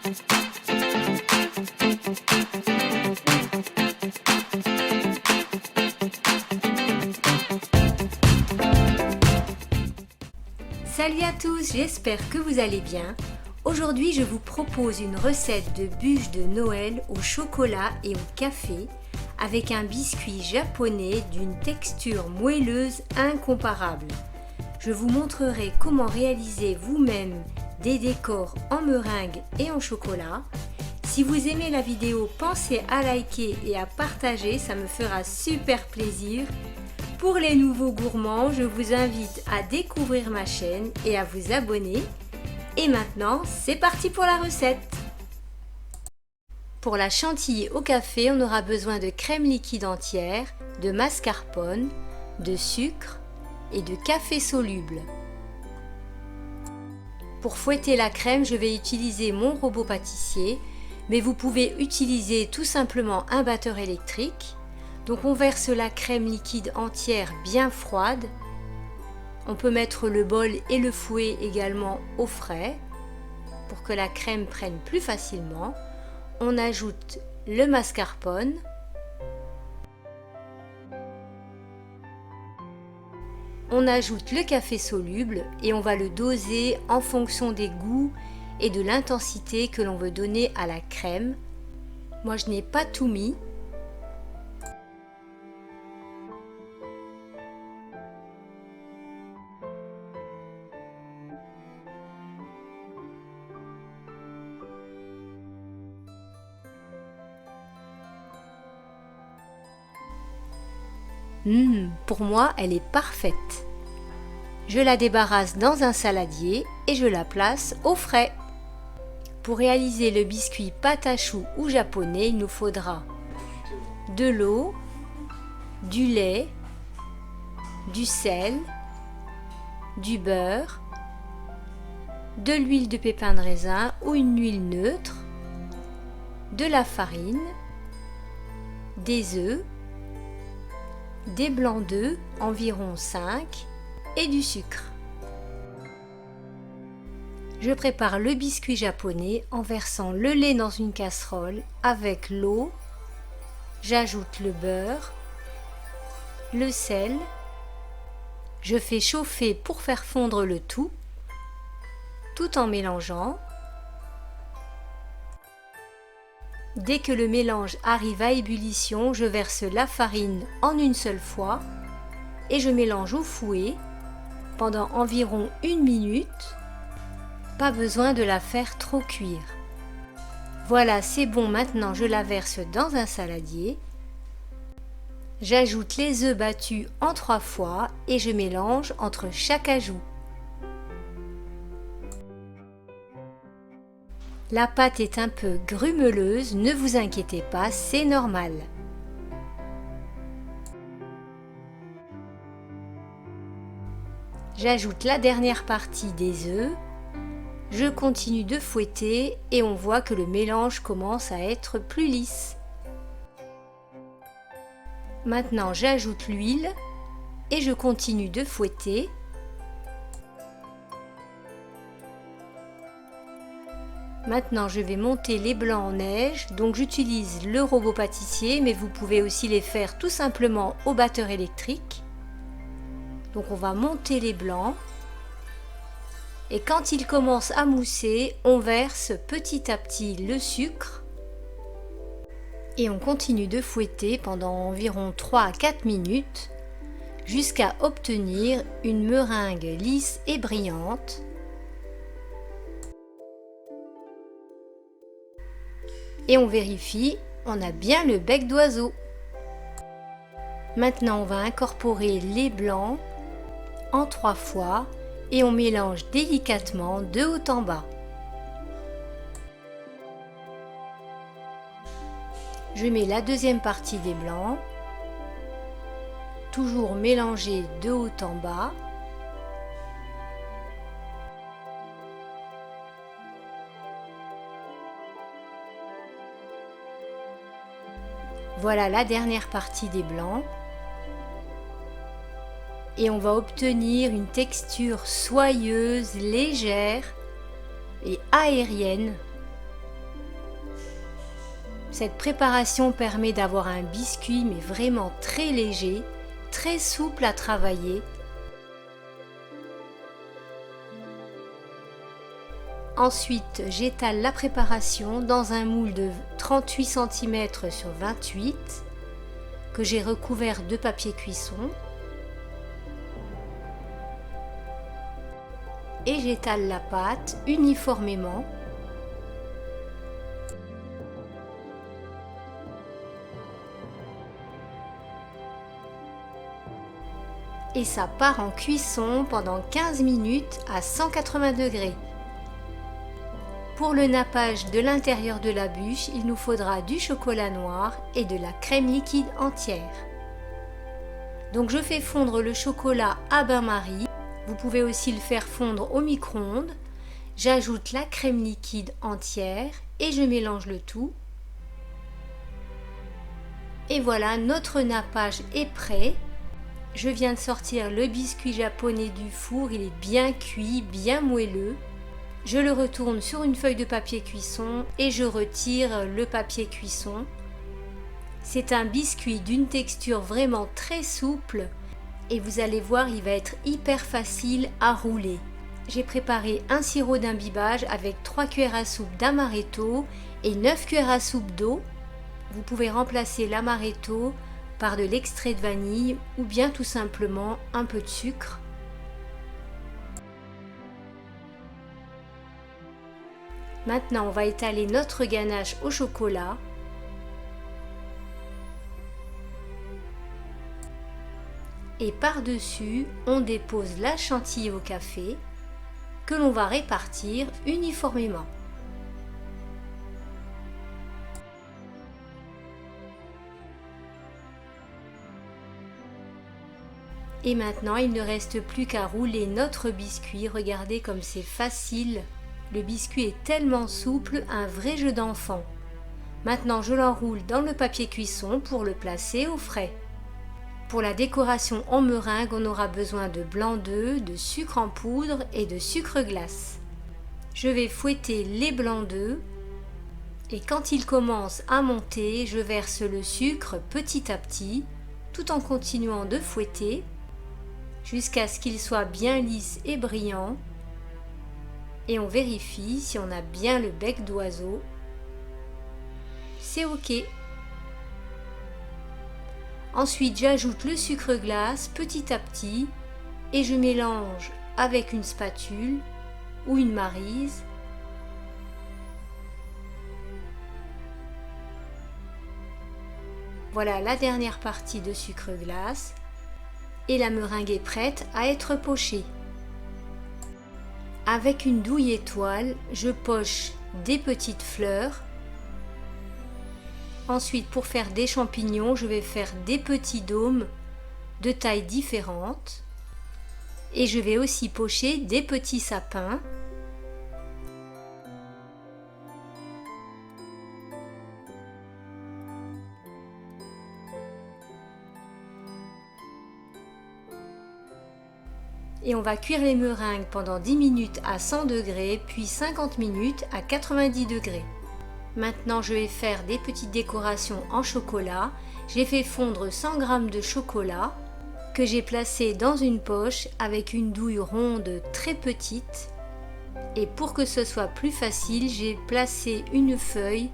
Salut à tous, j'espère que vous allez bien. Aujourd'hui, je vous propose une recette de bûche de Noël au chocolat et au café avec un biscuit japonais d'une texture moelleuse incomparable. Je vous montrerai comment réaliser vous-même des décors en meringue et en chocolat. Si vous aimez la vidéo, pensez à liker et à partager, ça me fera super plaisir. Pour les nouveaux gourmands, je vous invite à découvrir ma chaîne et à vous abonner. Et maintenant, c'est parti pour la recette. Pour la chantilly au café, on aura besoin de crème liquide entière, de mascarpone, de sucre et de café soluble. Pour fouetter la crème, je vais utiliser mon robot pâtissier, mais vous pouvez utiliser tout simplement un batteur électrique. Donc on verse la crème liquide entière bien froide. On peut mettre le bol et le fouet également au frais pour que la crème prenne plus facilement. On ajoute le mascarpone. On ajoute le café soluble et on va le doser en fonction des goûts et de l'intensité que l'on veut donner à la crème. Moi je n'ai pas tout mis. Pour moi, elle est parfaite. Je la débarrasse dans un saladier et je la place au frais. Pour réaliser le biscuit pâte à choux ou japonais, il nous faudra de l'eau, du lait, du sel, du beurre, de l'huile de pépin de raisin ou une huile neutre, de la farine, des œufs, des blancs d'œufs, environ 5, et du sucre. Je prépare le biscuit japonais en versant le lait dans une casserole avec l'eau. J'ajoute le beurre, le sel. Je fais chauffer pour faire fondre le tout en mélangeant. Dès que le mélange arrive à ébullition, je verse la farine en une seule fois et je mélange au fouet pendant environ 1 minute. Pas besoin de la faire trop cuire. Voilà, c'est bon, maintenant je la verse dans un saladier. J'ajoute les œufs battus en 3 fois et je mélange entre chaque ajout. La pâte est un peu grumeleuse, ne vous inquiétez pas, c'est normal. J'ajoute la dernière partie des œufs. Je continue de fouetter et on voit que le mélange commence à être plus lisse. Maintenant, j'ajoute l'huile et je continue de fouetter. Maintenant, je vais monter les blancs en neige, donc j'utilise le robot pâtissier, mais vous pouvez aussi les faire tout simplement au batteur électrique. Donc on va monter les blancs. Et quand ils commencent à mousser, on verse petit à petit le sucre. Et on continue de fouetter pendant environ 3 à 4 minutes, jusqu'à obtenir une meringue lisse et brillante. Et on vérifie, on a bien le bec d'oiseau. Maintenant, on va incorporer les blancs en 3 fois et on mélange délicatement de haut en bas. Je mets la deuxième partie des blancs, toujours mélanger de haut en bas. Voilà la dernière partie des blancs. Et on va obtenir une texture soyeuse, légère et aérienne. Cette préparation permet d'avoir un biscuit mais vraiment très léger, très souple à travailler. Ensuite, j'étale la préparation dans un moule de 38 cm sur 28 que j'ai recouvert de papier cuisson. Et j'étale la pâte uniformément. Et ça part en cuisson pendant 15 minutes à 180 degrés. Pour le nappage de l'intérieur de la bûche, il nous faudra du chocolat noir et de la crème liquide entière. Donc je fais fondre le chocolat à bain-marie. Vous pouvez aussi le faire fondre au micro-ondes. J'ajoute la crème liquide entière et je mélange le tout. Et voilà, notre nappage est prêt. Je viens de sortir le biscuit japonais du four, il est bien cuit, bien moelleux. Je le retourne sur une feuille de papier cuisson et je retire le papier cuisson. C'est un biscuit d'une texture vraiment très souple et vous allez voir, il va être hyper facile à rouler. J'ai préparé un sirop d'imbibage avec 3 cuillères à soupe d'amaretto et 9 cuillères à soupe d'eau. Vous pouvez remplacer l'amaretto par de l'extrait de vanille ou bien tout simplement un peu de sucre. Maintenant, on va étaler notre ganache au chocolat. Et par-dessus, on dépose la chantilly au café que l'on va répartir uniformément. Et maintenant, il ne reste plus qu'à rouler notre biscuit. Regardez comme c'est facile. Le biscuit est tellement souple, un vrai jeu d'enfant. Maintenant, je l'enroule dans le papier cuisson pour le placer au frais. Pour la décoration en meringue, on aura besoin de blanc d'œuf, de sucre en poudre et de sucre glace. Je vais fouetter les blancs d'œufs et quand ils commencent à monter, je verse le sucre petit à petit tout en continuant de fouetter jusqu'à ce qu'il soit bien lisse et brillant. Et on vérifie si on a bien le bec d'oiseau. C'est ok. Ensuite, j'ajoute le sucre glace petit à petit et je mélange avec une spatule ou une maryse. Voilà la dernière partie de sucre glace et la meringue est prête à être pochée. Avec une douille étoile, je poche des petites fleurs. Ensuite, pour faire des champignons, je vais faire des petits dômes de tailles différentes. Et je vais aussi pocher des petits sapins. Et on va cuire les meringues pendant 10 minutes à 100 degrés, puis 50 minutes à 90 degrés. Maintenant, je vais faire des petites décorations en chocolat. J'ai fait fondre 100 g de chocolat que j'ai placé dans une poche avec une douille ronde très petite. Et pour que ce soit plus facile, j'ai placé une feuille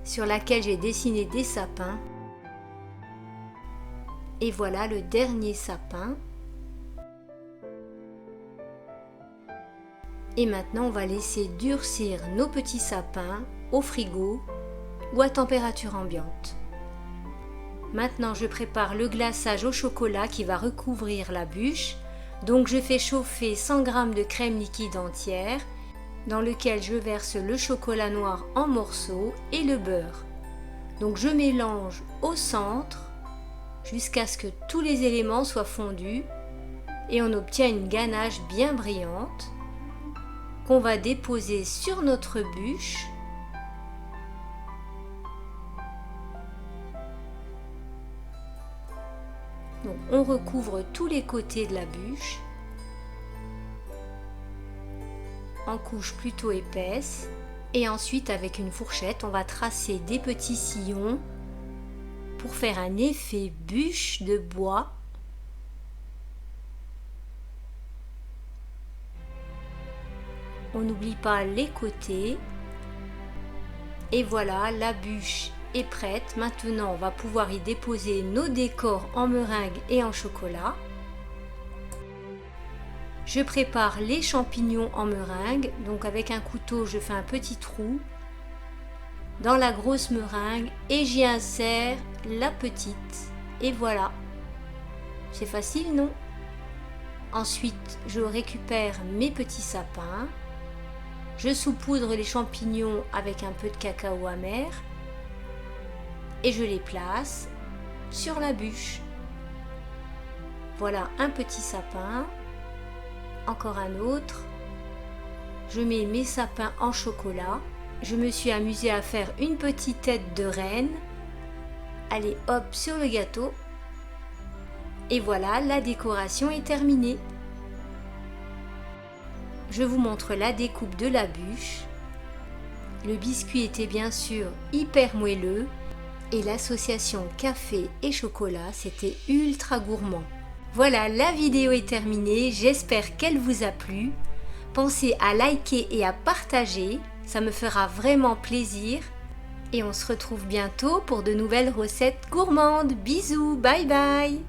sur laquelle j'ai dessiné des sapins. Et voilà le dernier sapin. Et maintenant, on va laisser durcir nos petits sapins au frigo ou à température ambiante. Maintenant, je prépare le glaçage au chocolat qui va recouvrir la bûche. Donc, je fais chauffer 100 g de crème liquide entière dans lequel je verse le chocolat noir en morceaux et le beurre. Donc, je mélange au centre jusqu'à ce que tous les éléments soient fondus et on obtient une ganache bien brillante qu'on va déposer sur notre bûche. Donc on recouvre tous les côtés de la bûche en couche plutôt épaisse Et ensuite, avec une fourchette, on va tracer des petits sillons pour faire un effet bûche de bois. On n'oublie pas les côtés. Et voilà, la bûche est prête. Maintenant, on va pouvoir y déposer nos décors en meringue et en chocolat. Je prépare les champignons en meringue. Donc avec un couteau, je fais un petit trou dans la grosse meringue et j'y insère la petite. Et voilà. C'est facile, non? Ensuite, je récupère mes petits sapins. Je saupoudre les champignons avec un peu de cacao amer et je les place sur la bûche. Voilà un petit sapin, encore un autre. Je mets mes sapins en chocolat. Je me suis amusée à faire une petite tête de reine. Allez hop sur le gâteau. Et voilà, la décoration est terminée. Je vous montre la découpe de la bûche. Le biscuit était bien sûr hyper moelleux et l'association café et chocolat, c'était ultra gourmand. Voilà, la vidéo est terminée, j'espère qu'elle vous a plu. Pensez à liker et à partager, ça me fera vraiment plaisir. Et on se retrouve bientôt pour de nouvelles recettes gourmandes. Bisous, bye bye!